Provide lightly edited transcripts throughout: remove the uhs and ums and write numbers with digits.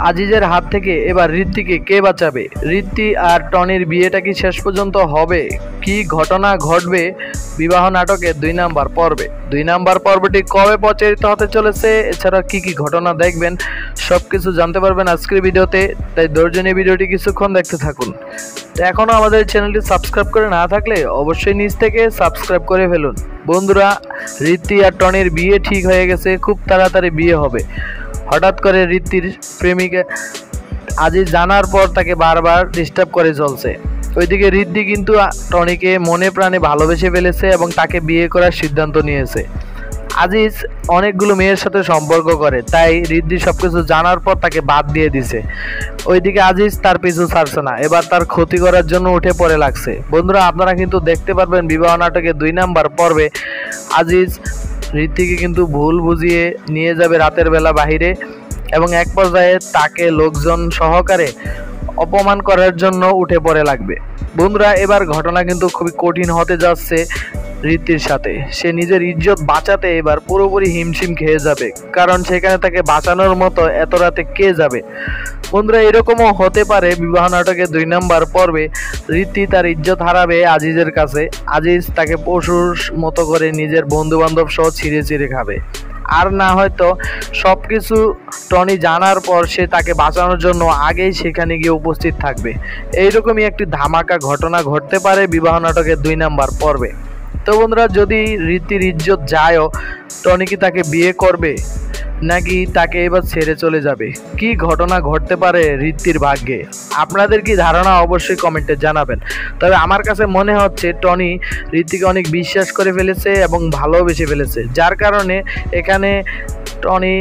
আজিজের হাত থেকে এবার ঋত্বিকে কে বাঁচাবে? ঋত্বি আর টনির বিয়েটা কি শেষ পর্যন্ত হবে? কি ঘটনা ঘটবে বিবাহ নাটকের 2 নাম্বার পর্বে? 2 নাম্বার পর্বটি কবে প্রচারিত হতে চলেছে, এছাড়া কি কি ঘটনা দেখবেন সবকিছু জানতে পারবেন আজকের ভিডিওতে। তাই ধৈর্য নিয়ে ভিডিওটি কিছুক্ষণ দেখতে থাকুন। তো এখনও আমাদের চ্যানেলটি সাবস্ক্রাইব করে না থাকলে অবশ্যই নিচ থেকে সাবস্ক্রাইব করে ফেলুন। বন্ধুরা, ঋত্বি আর টনির বিয়ে ঠিক হয়ে গেছে, খুব তাড়াতাড়ি বিয়ে হবে। হঠাৎ করে ঋত্বির প্রেমিকা আজিজ জানার পর তাকে বারবার ডিস্টার্ব করে চলছে। ওইদিকে ঋদ্ধি কিন্তু টনিকে মনে প্রাণে ভালোবেসে ফেলেছে এবং তাকে বিয়ে করার সিদ্ধান্ত নিয়েছে। আজিজ অনেকগুলো মেয়ের সাথে সম্পর্ক করে, তাই ঋদ্ধি সবকিছু জানার পর তাকে বাদ দিয়ে দিছে। ওইদিকে আজিজ তার পিছু ছাড়ছে না, এবার তার ক্ষতি করার জন্য উঠে পড়ে লাগছে। বন্ধুরা, আপনারা কিন্তু দেখতে পারবেন বিবাহ নাটকের 2 নাম্বার পর্বে আজিজ ঋত্বিকে কিন্তু ভুল বুঝিয়ে নিয়ে যাবে রাতের বেলা বাহিরে এবং এক পর্যায়ে তাকে লোকজন সহকারে অপমান করার জন্য উঠে পড়ে লাগবে। বন্ধুরা, এবার ঘটনা কিন্তু খুবই কঠিন হতে যাচ্ছে ঋত্বির সাথে। সে নিজের ইজ্জত বাঁচাতে এবার পুরোপুরি হিমশিম খেয়ে যাবে, কারণ সেখানে তাকে বাঁচানোর মতো এত রাতে কে যাবে। বন্ধুরা, এরকমও হতে পারে বিবাহ নাটকের 2 নাম্বার পর্বে ঋত্বি তার ইজ্জত হারাবে আজিজের কাছে। আজিজ তাকে পশুর মতো করে নিজের বন্ধু বান্ধব সহ ছিঁড়ে ছিঁড়ে খাবে। আর না হয়তো সব কিছু টনি জানার পর সে তাকে বাঁচানোর জন্য আগেই সেখানে গিয়ে উপস্থিত থাকবে। এইরকমই একটি ধামাকা ঘটনা ঘটতে পারে বিবাহ নাটকের 2 নাম্বার পর্বে। তো বন্ধুরা, যদি ঋত্বির ইজ্জত যায়ও, টনি কি তাকে বিয়ে করবে নাকি তাকে এবার ছেড়ে চলে যাবে? কি ঘটনা ঘটতে পারে ঋত্বির ভাগ্যে? আপনাদের কি ধারণা অবশ্যই কমেন্টে জানাবেন। তবে আমার কাছে মনে হচ্ছে টনি ঋত্বিকে অনেক বিশ্বাস করে ফেলেছে এবং ভালোবেসে ফেলেছে, যার কারণে এখানে টনি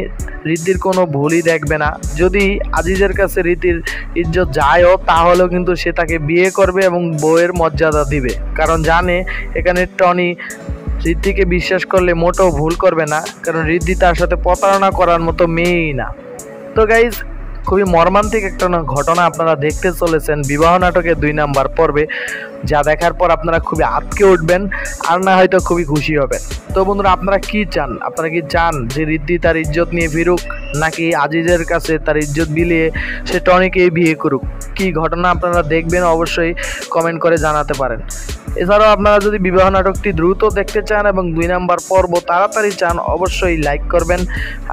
ঋদ্ধির কোনো ভুলই দেখবে না। যদি আজিজের কাছে ঋত্বির ইজ্জত যায়ও, তাহলেও কিন্তু সে তাকে বিয়ে করবে এবং বউয়ের মর্যাদা দিবে, কারণ জানে এখানে টনি ঋদ্ধিকে বিশ্বাস করলে মোটেও ভুল করবে না, কারণ ঋদ্ধি তার সাথে প্রতারণা করার মতো মেয়েই না। তো গাইজ, খুবই মর্মান্তিক একটা ঘটনা আপনারা দেখতে চলেছেন বিবাহ নাটকের 2 নাম্বার পর্বে, যা দেখার পর আপনারা খুবই আঁতকে উঠবেন, আর না হয়তো খুবই খুশি হবেন। তো বন্ধুরা, আপনারা কি চান? আপনারা কি চান যে ঋদ্ধি তার ইজ্জত নিয়ে ফিরুক, নাকি আজিজের কাছে তার ইজ্জত বিলিয়ে সে টনিকেই বিয়ে করুক? কি ঘটনা আপনারা দেখবেন অবশ্যই কমেন্ট করে জানাতে পারেন। এছাড়াও আপনারা যদি বিবাহ নাটকটি দ্রুত দেখতে চান এবং 2 নাম্বার পর্ব তাড়াতাড়ি চান, অবশ্যই লাইক করবেন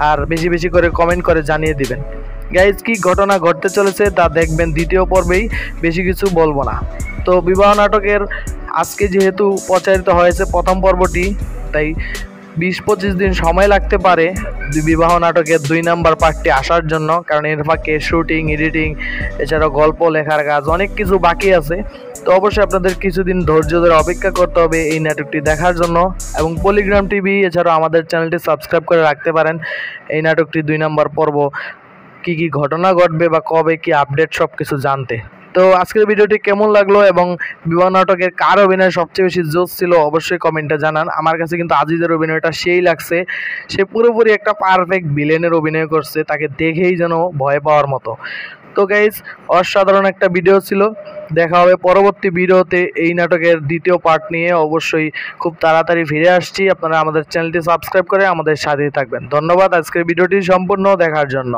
আর বেশি বেশি করে কমেন্ট করে জানিয়ে দিবেন। গাইজ, কি ঘটনা ঘটতে চলেছে তা দেখবেন দ্বিতীয় পর্বেই, বেশি কিছু বলবো না। তো বিবাহ নাটকের আজকে যেহেতু প্রচারিত হয়েছে প্রথম পর্বটি, তাই 20-25 দিন সময় লাগতে পারে বিবাহ নাটকের 2 নাম্বার পার্টটি আসার জন্য, কারণ এর ফাঁকে শুটিং, এডিটিং, এছাড়াও গল্প লেখার কাজ অনেক কিছু বাকি আছে। তো অবশ্যই আপনাদের কিছুদিন ধৈর্য ধরে অপেক্ষা করতে হবে এই নাটকটি দেখার জন্য, এবং পলিগ্রাম টিভি এছাড়াও আমাদের চ্যানেলটি সাবস্ক্রাইব করে রাখতে পারেন। এই নাটকটি 2 নাম্বার পর্ব কি কি ঘটনা ঘটবে বা কবে কি আপডেট সব কিছু জানতে। তো আজকের ভিডিওটি কেমন লাগলো এবং বিবাহ নাটকের কার অভিনয় সবচেয়ে বেশি জোশ ছিল অবশ্যই কমেন্টে জানান। আমার কাছে কিন্তু আজিজের অভিনয়টা সেই লাগছে, সে পুরোপুরি একটা পারফেক্ট ভিলেনের অভিনয় করছে, তাকে দেখেই যেন ভয় পাওয়ার মতো। তো গাইজ, অসাধারণ একটা ভিডিও ছিল। দেখা হবে পরবর্তী ভিডিওতে এই নাটকের দ্বিতীয় পার্ট নিয়ে। অবশ্যই খুব তাড়াতাড়ি ফিরে আসছি। আপনারা আমাদের চ্যানেলটি সাবস্ক্রাইব করে আমাদের সাথেই থাকবেন। ধন্যবাদ আজকের ভিডিওটি সম্পূর্ণ দেখার জন্য।